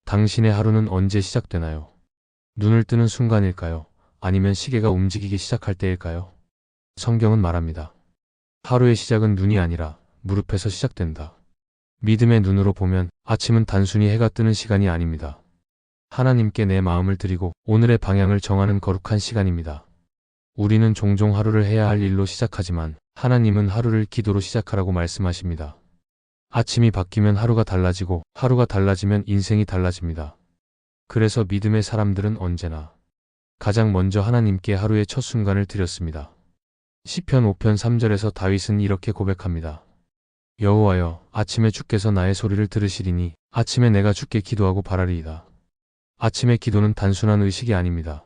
당신의 하루는 언제 시작되나요? 눈을 뜨는 순간일까요? 아니면 시계가 움직이기 시작할 때일까요? 성경은 말합니다. 하루의 시작은 눈이 아니라 무릎에서 시작된다. 믿음의 눈으로 보면 아침은 단순히 해가 뜨는 시간이 아닙니다. 하나님께 내 마음을 드리고 오늘의 방향을 정하는 거룩한 시간입니다. 우리는 종종 하루를 해야 할 일로 시작하지만 하나님은 하루를 기도로 시작하라고 말씀하십니다. 아침이 바뀌면 하루가 달라지고 하루가 달라지면 인생이 달라집니다. 그래서 믿음의 사람들은 언제나 가장 먼저 하나님께 하루의 첫 순간을 드렸습니다. 시편 5편 3절에서 다윗은 이렇게 고백합니다. 여호와여, 아침에 주께서 나의 소리를 들으시리니 아침에 내가 주께 기도하고 바라리이다. 아침의 기도는 단순한 의식이 아닙니다.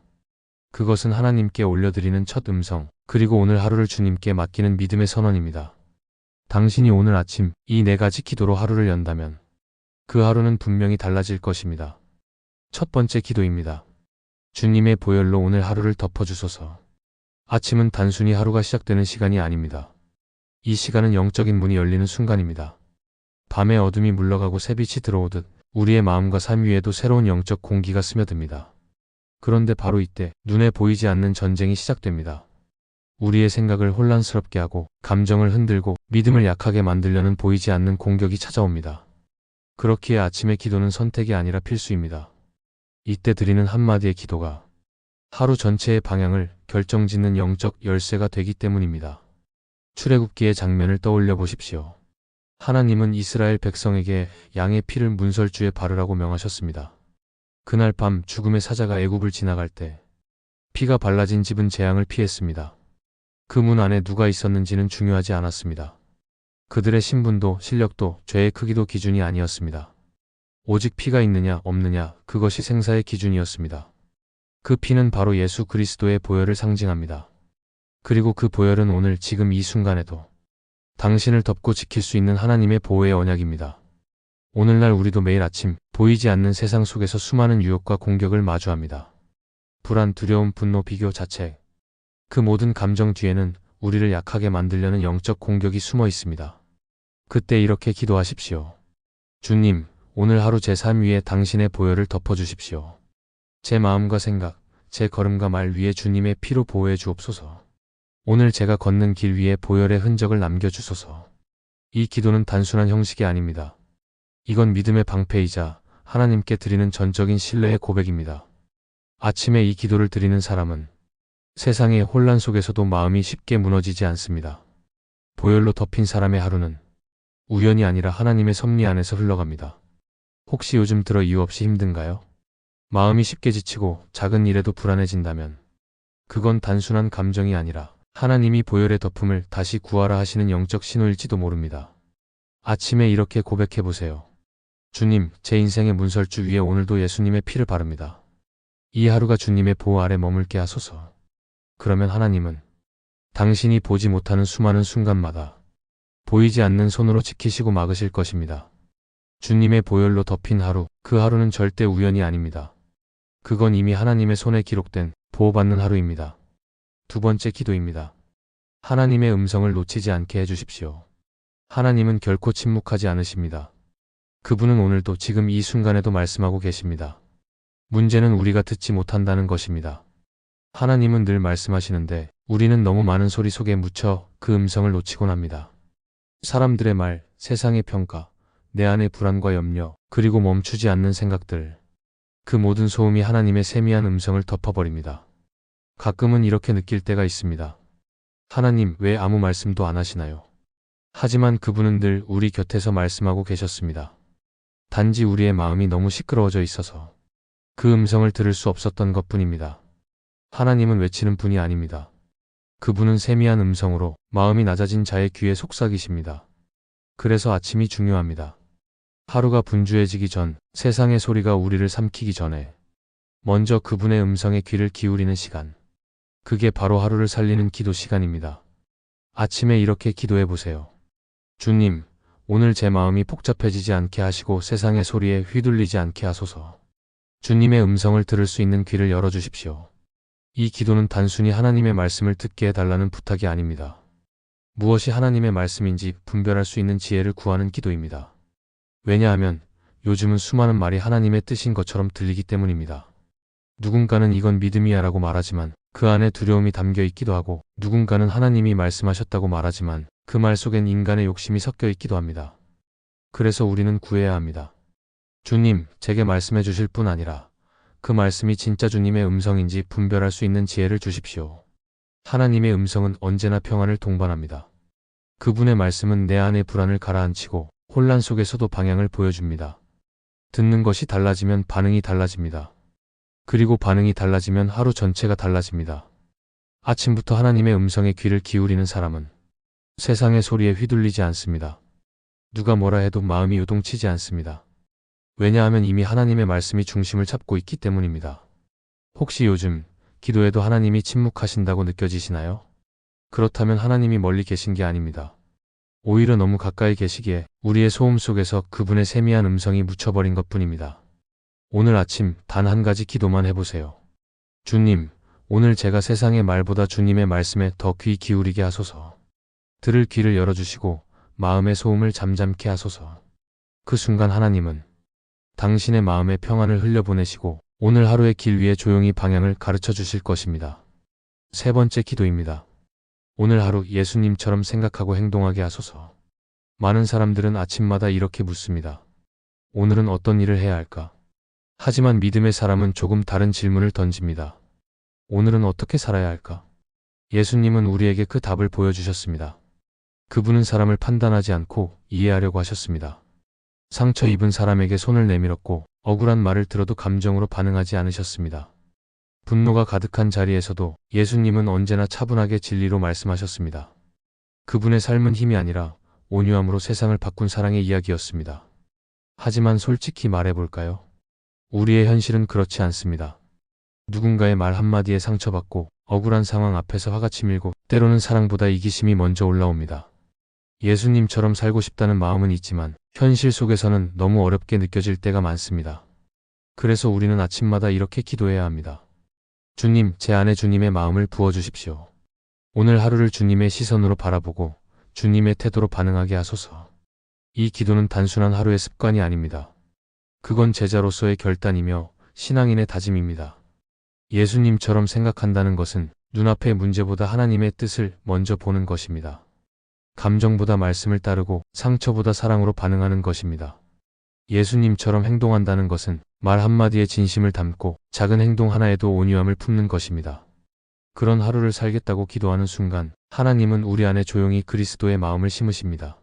그것은 하나님께 올려드리는 첫 음성, 그리고 오늘 하루를 주님께 맡기는 믿음의 선언입니다. 당신이 오늘 아침 이 4가지 기도로 하루를 연다면 그 하루는 분명히 달라질 것입니다. 첫 번째 기도입니다. 주님의 보혈로 오늘 하루를 덮어주소서. 아침은 단순히 하루가 시작되는 시간이 아닙니다. 이 시간은 영적인 문이 열리는 순간입니다. 밤의 어둠이 물러가고 새빛이 들어오듯 우리의 마음과 삶 위에도 새로운 영적 공기가 스며듭니다. 그런데 바로 이때 눈에 보이지 않는 전쟁이 시작됩니다. 우리의 생각을 혼란스럽게 하고 감정을 흔들고 믿음을 약하게 만들려는 보이지 않는 공격이 찾아옵니다. 그렇기에 아침의 기도는 선택이 아니라 필수입니다. 이때 드리는 한마디의 기도가 하루 전체의 방향을 결정짓는 영적 열쇠가 되기 때문입니다. 출애굽기의 장면을 떠올려 보십시오. 하나님은 이스라엘 백성에게 양의 피를 문설주에 바르라고 명하셨습니다. 그날 밤 죽음의 사자가 애굽을 지나갈 때 피가 발라진 집은 재앙을 피했습니다. 그 문 안에 누가 있었는지는 중요하지 않았습니다. 그들의 신분도 실력도 죄의 크기도 기준이 아니었습니다. 오직 피가 있느냐 없느냐, 그것이 생사의 기준이었습니다. 그 피는 바로 예수 그리스도의 보혈을 상징합니다. 그리고 그 보혈은 오늘 지금 이 순간에도 당신을 덮고 지킬 수 있는 하나님의 보호의 언약입니다. 오늘날 우리도 매일 아침 보이지 않는 세상 속에서 수많은 유혹과 공격을 마주합니다. 불안, 두려움, 분노, 비교, 자책. 그 모든 감정 뒤에는 우리를 약하게 만들려는 영적 공격이 숨어 있습니다. 그때 이렇게 기도하십시오. 주님, 오늘 하루 제 삶 위에 당신의 보혈을 덮어주십시오. 제 마음과 생각, 제 걸음과 말 위에 주님의 피로 보호해 주옵소서. 오늘 제가 걷는 길 위에 보혈의 흔적을 남겨주소서. 이 기도는 단순한 형식이 아닙니다. 이건 믿음의 방패이자 하나님께 드리는 전적인 신뢰의 고백입니다. 아침에 이 기도를 드리는 사람은 세상의 혼란 속에서도 마음이 쉽게 무너지지 않습니다. 보혈로 덮인 사람의 하루는 우연이 아니라 하나님의 섭리 안에서 흘러갑니다. 혹시 요즘 들어 이유 없이 힘든가요? 마음이 쉽게 지치고 작은 일에도 불안해진다면 그건 단순한 감정이 아니라 하나님이 보혈의 덮음을 다시 구하라 하시는 영적 신호일지도 모릅니다. 아침에 이렇게 고백해보세요. 주님, 제 인생의 문설주 위에 오늘도 예수님의 피를 바릅니다. 이 하루가 주님의 보호 아래 머물게 하소서. 그러면 하나님은 당신이 보지 못하는 수많은 순간마다 보이지 않는 손으로 지키시고 막으실 것입니다. 주님의 보혈로 덮인 하루, 그 하루는 절대 우연이 아닙니다. 그건 이미 하나님의 손에 기록된 보호받는 하루입니다. 두 번째 기도입니다. 하나님의 음성을 놓치지 않게 해주십시오. 하나님은 결코 침묵하지 않으십니다. 그분은 오늘도 지금 이 순간에도 말씀하고 계십니다. 문제는 우리가 듣지 못한다는 것입니다. 하나님은 늘 말씀하시는데 우리는 너무 많은 소리 속에 묻혀 그 음성을 놓치곤 합니다. 사람들의 말, 세상의 평가, 내 안의 불안과 염려, 그리고 멈추지 않는 생각들. 그 모든 소음이 하나님의 세미한 음성을 덮어버립니다. 가끔은 이렇게 느낄 때가 있습니다. 하나님, 왜 아무 말씀도 안 하시나요? 하지만 그분은 늘 우리 곁에서 말씀하고 계셨습니다. 단지 우리의 마음이 너무 시끄러워져 있어서 그 음성을 들을 수 없었던 것뿐입니다. 하나님은 외치는 분이 아닙니다. 그분은 세미한 음성으로 마음이 낮아진 자의 귀에 속삭이십니다. 그래서 아침이 중요합니다. 하루가 분주해지기 전, 세상의 소리가 우리를 삼키기 전에 먼저 그분의 음성에 귀를 기울이는 시간. 그게 바로 하루를 살리는 기도 시간입니다. 아침에 이렇게 기도해 보세요. 주님, 오늘 제 마음이 복잡해지지 않게 하시고 세상의 소리에 휘둘리지 않게 하소서. 주님의 음성을 들을 수 있는 귀를 열어주십시오. 이 기도는 단순히 하나님의 말씀을 듣게 해달라는 부탁이 아닙니다. 무엇이 하나님의 말씀인지 분별할 수 있는 지혜를 구하는 기도입니다. 왜냐하면 요즘은 수많은 말이 하나님의 뜻인 것처럼 들리기 때문입니다. 누군가는 이건 믿음이야 라고 말하지만 그 안에 두려움이 담겨 있기도 하고, 누군가는 하나님이 말씀하셨다고 말하지만 그 말 속엔 인간의 욕심이 섞여 있기도 합니다. 그래서 우리는 구해야 합니다. 주님, 제게 말씀해 주실 뿐 아니라 그 말씀이 진짜 주님의 음성인지 분별할 수 있는 지혜를 주십시오. 하나님의 음성은 언제나 평안을 동반합니다. 그분의 말씀은 내 안의 불안을 가라앉히고 혼란 속에서도 방향을 보여줍니다. 듣는 것이 달라지면 반응이 달라집니다. 그리고 반응이 달라지면 하루 전체가 달라집니다. 아침부터 하나님의 음성에 귀를 기울이는 사람은 세상의 소리에 휘둘리지 않습니다. 누가 뭐라 해도 마음이 요동치지 않습니다. 왜냐하면 이미 하나님의 말씀이 중심을 잡고 있기 때문입니다. 혹시 요즘 기도에도 하나님이 침묵하신다고 느껴지시나요? 그렇다면 하나님이 멀리 계신 게 아닙니다. 오히려 너무 가까이 계시기에 우리의 소음 속에서 그분의 세미한 음성이 묻혀버린 것뿐입니다. 오늘 아침 단 한 가지 기도만 해보세요. 주님, 오늘 제가 세상의 말보다 주님의 말씀에 더 귀 기울이게 하소서. 들을 귀를 열어주시고 마음의 소음을 잠잠케 하소서. 그 순간 하나님은 당신의 마음에 평안을 흘려보내시고 오늘 하루의 길 위에 조용히 방향을 가르쳐 주실 것입니다. 세 번째 기도입니다. 오늘 하루 예수님처럼 생각하고 행동하게 하소서. 많은 사람들은 아침마다 이렇게 묻습니다. 오늘은 어떤 일을 해야 할까? 하지만 믿음의 사람은 조금 다른 질문을 던집니다. 오늘은 어떻게 살아야 할까? 예수님은 우리에게 그 답을 보여주셨습니다. 그분은 사람을 판단하지 않고 이해하려고 하셨습니다. 상처 입은 사람에게 손을 내밀었고 억울한 말을 들어도 감정으로 반응하지 않으셨습니다. 분노가 가득한 자리에서도 예수님은 언제나 차분하게 진리로 말씀하셨습니다. 그분의 삶은 힘이 아니라 온유함으로 세상을 바꾼 사랑의 이야기였습니다. 하지만 솔직히 말해볼까요? 우리의 현실은 그렇지 않습니다. 누군가의 말 한마디에 상처받고 억울한 상황 앞에서 화가 치밀고 때로는 사랑보다 이기심이 먼저 올라옵니다. 예수님처럼 살고 싶다는 마음은 있지만 현실 속에서는 너무 어렵게 느껴질 때가 많습니다. 그래서 우리는 아침마다 이렇게 기도해야 합니다. 주님, 제 안에 주님의 마음을 부어주십시오. 오늘 하루를 주님의 시선으로 바라보고 주님의 태도로 반응하게 하소서. 이 기도는 단순한 하루의 습관이 아닙니다. 그건 제자로서의 결단이며 신앙인의 다짐입니다. 예수님처럼 생각한다는 것은 눈앞의 문제보다 하나님의 뜻을 먼저 보는 것입니다. 감정보다 말씀을 따르고 상처보다 사랑으로 반응하는 것입니다. 예수님처럼 행동한다는 것은 말 한마디에 진심을 담고 작은 행동 하나에도 온유함을 품는 것입니다. 그런 하루를 살겠다고 기도하는 순간 하나님은 우리 안에 조용히 그리스도의 마음을 심으십니다.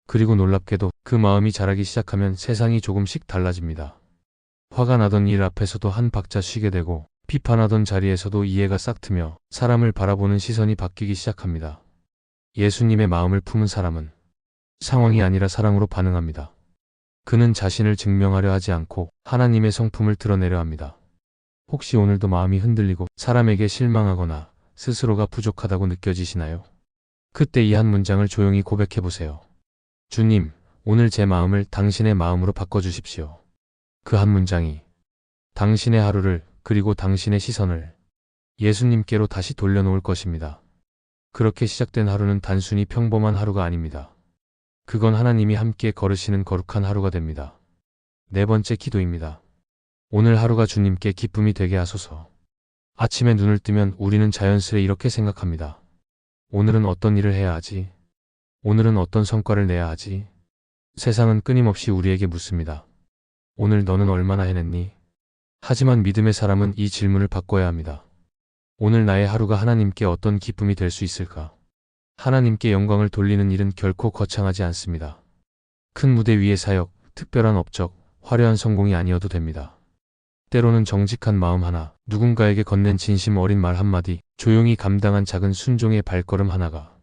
그리고 놀랍게도 그 마음이 자라기 시작하면 세상이 조금씩 달라집니다. 화가 나던 일 앞에서도 한 박자 쉬게 되고 비판하던 자리에서도 이해가 싹 트며 사람을 바라보는 시선이 바뀌기 시작합니다. 예수님의 마음을 품은 사람은 상황이 아니라 사랑으로 반응합니다. 그는 자신을 증명하려 하지 않고 하나님의 성품을 드러내려 합니다. 혹시 오늘도 마음이 흔들리고 사람에게 실망하거나 스스로가 부족하다고 느껴지시나요? 그때 이 한 문장을 조용히 고백해 보세요. 주님, 오늘 제 마음을 당신의 마음으로 바꿔주십시오. 그 한 문장이 당신의 하루를 그리고 당신의 시선을 예수님께로 다시 돌려놓을 것입니다. 그렇게 시작된 하루는 단순히 평범한 하루가 아닙니다. 그건 하나님이 함께 걸으시는 거룩한 하루가 됩니다. 네 번째 기도입니다. 오늘 하루가 주님께 기쁨이 되게 하소서. 아침에 눈을 뜨면 우리는 자연스레 이렇게 생각합니다. 오늘은 어떤 일을 해야 하지? 오늘은 어떤 성과를 내야 하지? 세상은 끊임없이 우리에게 묻습니다. 오늘 너는 얼마나 해냈니? 하지만 믿음의 사람은 이 질문을 바꿔야 합니다. 오늘 나의 하루가 하나님께 어떤 기쁨이 될 수 있을까? 하나님께 영광을 돌리는 일은 결코 거창하지 않습니다. 큰 무대 위의 사역, 특별한 업적, 화려한 성공이 아니어도 됩니다. 때로는 정직한 마음 하나, 누군가에게 건넨 진심 어린 말 한마디, 조용히 감당한 작은 순종의 발걸음 하나가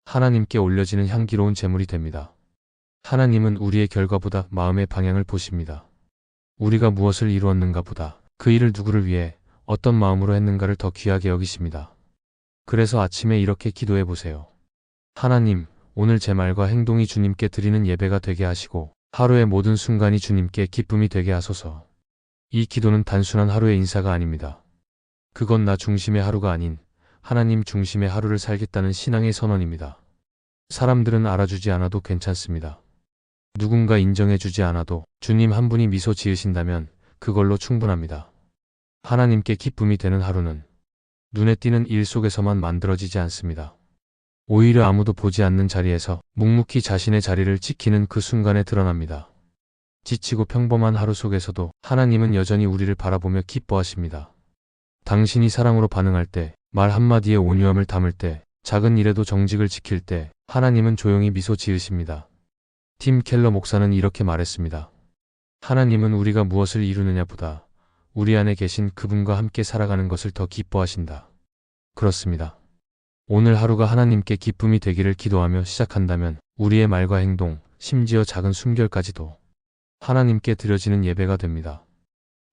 하나님께 올려지는 향기로운 제물이 됩니다. 하나님은 우리의 결과보다 마음의 방향을 보십니다. 우리가 무엇을 이루었는가 보다 그 일을 누구를 위해 어떤 마음으로 했는가를 더 귀하게 여기십니다. 그래서 아침에 이렇게 기도해 보세요. 하나님, 오늘 제 말과 행동이 주님께 드리는 예배가 되게 하시고 하루의 모든 순간이 주님께 기쁨이 되게 하소서. 이 기도는 단순한 하루의 인사가 아닙니다. 그건 나 중심의 하루가 아닌 하나님 중심의 하루를 살겠다는 신앙의 선언입니다. 사람들은 알아주지 않아도 괜찮습니다. 누군가 인정해주지 않아도 주님 한 분이 미소 지으신다면 그걸로 충분합니다. 하나님께 기쁨이 되는 하루는 눈에 띄는 일 속에서만 만들어지지 않습니다. 오히려 아무도 보지 않는 자리에서 묵묵히 자신의 자리를 지키는 그 순간에 드러납니다. 지치고 평범한 하루 속에서도 하나님은 여전히 우리를 바라보며 기뻐하십니다. 당신이 사랑으로 반응할 때, 말 한마디에 온유함을 담을 때, 작은 일에도 정직을 지킬 때 하나님은 조용히 미소 지으십니다. 팀 켈러 목사는 이렇게 말했습니다. 하나님은 우리가 무엇을 이루느냐보다 우리 안에 계신 그분과 함께 살아가는 것을 더 기뻐하신다. 그렇습니다. 오늘 하루가 하나님께 기쁨이 되기를 기도하며 시작한다면 우리의 말과 행동, 심지어 작은 숨결까지도 하나님께 드려지는 예배가 됩니다.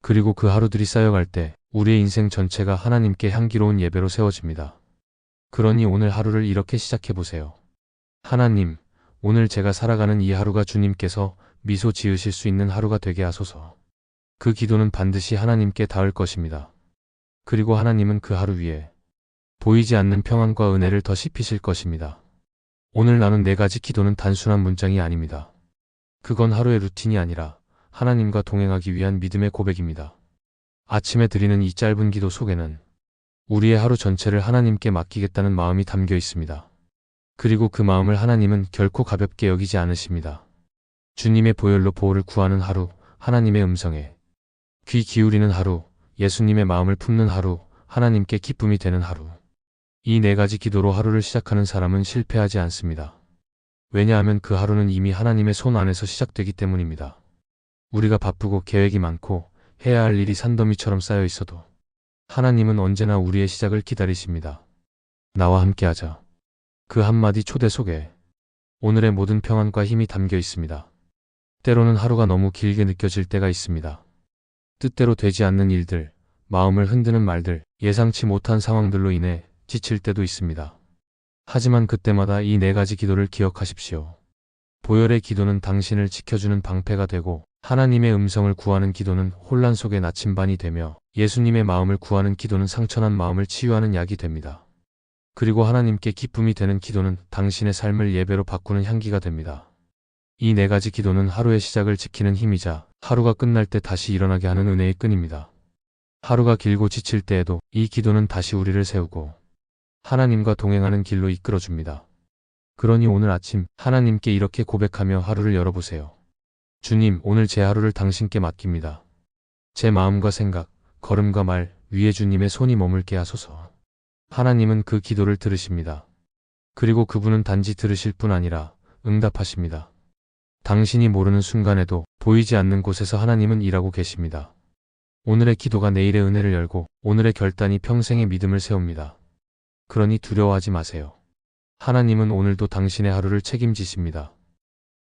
그리고 그 하루들이 쌓여갈 때 우리의 인생 전체가 하나님께 향기로운 예배로 세워집니다. 그러니 오늘 하루를 이렇게 시작해보세요. 하나님, 오늘 제가 살아가는 이 하루가 주님께서 미소 지으실 수 있는 하루가 되게 하소서. 그 기도는 반드시 하나님께 닿을 것입니다. 그리고 하나님은 그 하루 위에 보이지 않는 평안과 은혜를 더 씹히실 것입니다. 오늘 나눈 4가지 기도는 단순한 문장이 아닙니다. 그건 하루의 루틴이 아니라 하나님과 동행하기 위한 믿음의 고백입니다. 아침에 드리는 이 짧은 기도 속에는 우리의 하루 전체를 하나님께 맡기겠다는 마음이 담겨 있습니다. 그리고 그 마음을 하나님은 결코 가볍게 여기지 않으십니다. 주님의 보혈로 보호를 구하는 하루, 하나님의 음성에 귀 기울이는 하루, 예수님의 마음을 품는 하루, 하나님께 기쁨이 되는 하루. 이 4가지 기도로 하루를 시작하는 사람은 실패하지 않습니다. 왜냐하면 그 하루는 이미 하나님의 손 안에서 시작되기 때문입니다. 우리가 바쁘고 계획이 많고 해야 할 일이 산더미처럼 쌓여 있어도 하나님은 언제나 우리의 시작을 기다리십니다. 나와 함께하자. 그 한마디 초대 속에 오늘의 모든 평안과 힘이 담겨 있습니다. 때로는 하루가 너무 길게 느껴질 때가 있습니다. 뜻대로 되지 않는 일들, 마음을 흔드는 말들, 예상치 못한 상황들로 인해 지칠 때도 있습니다. 하지만 그때마다 이 4가지 기도를 기억하십시오. 보혈의 기도는 당신을 지켜주는 방패가 되고 하나님의 음성을 구하는 기도는 혼란 속의 나침반이 되며 예수님의 마음을 구하는 기도는 상처난 마음을 치유하는 약이 됩니다. 그리고 하나님께 기쁨이 되는 기도는 당신의 삶을 예배로 바꾸는 향기가 됩니다. 이 4가지 기도는 하루의 시작을 지키는 힘이자 하루가 끝날 때 다시 일어나게 하는 은혜의 끈입니다. 하루가 길고 지칠 때에도 이 기도는 다시 우리를 세우고 하나님과 동행하는 길로 이끌어줍니다. 그러니 오늘 아침 하나님께 이렇게 고백하며 하루를 열어보세요. 주님, 오늘 제 하루를 당신께 맡깁니다. 제 마음과 생각, 걸음과 말 위에 주님의 손이 머물게 하소서. 하나님은 그 기도를 들으십니다. 그리고 그분은 단지 들으실 뿐 아니라 응답하십니다. 당신이 모르는 순간에도 보이지 않는 곳에서 하나님은 일하고 계십니다. 오늘의 기도가 내일의 은혜를 열고 오늘의 결단이 평생의 믿음을 세웁니다. 그러니 두려워하지 마세요. 하나님은 오늘도 당신의 하루를 책임지십니다.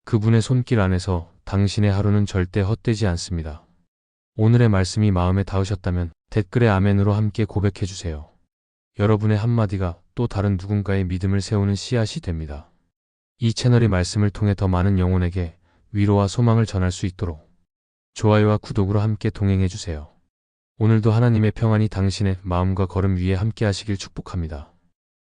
그분의 손길 안에서 당신의 하루는 절대 헛되지 않습니다. 오늘의 말씀이 마음에 닿으셨다면 댓글에 아멘으로 함께 고백해주세요. 여러분의 한마디가 또 다른 누군가의 믿음을 세우는 씨앗이 됩니다. 이 채널의 말씀을 통해 더 많은 영혼에게 위로와 소망을 전할 수 있도록 좋아요와 구독으로 함께 동행해주세요. 오늘도 하나님의 평안이 당신의 마음과 걸음 위에 함께 하시길 축복합니다.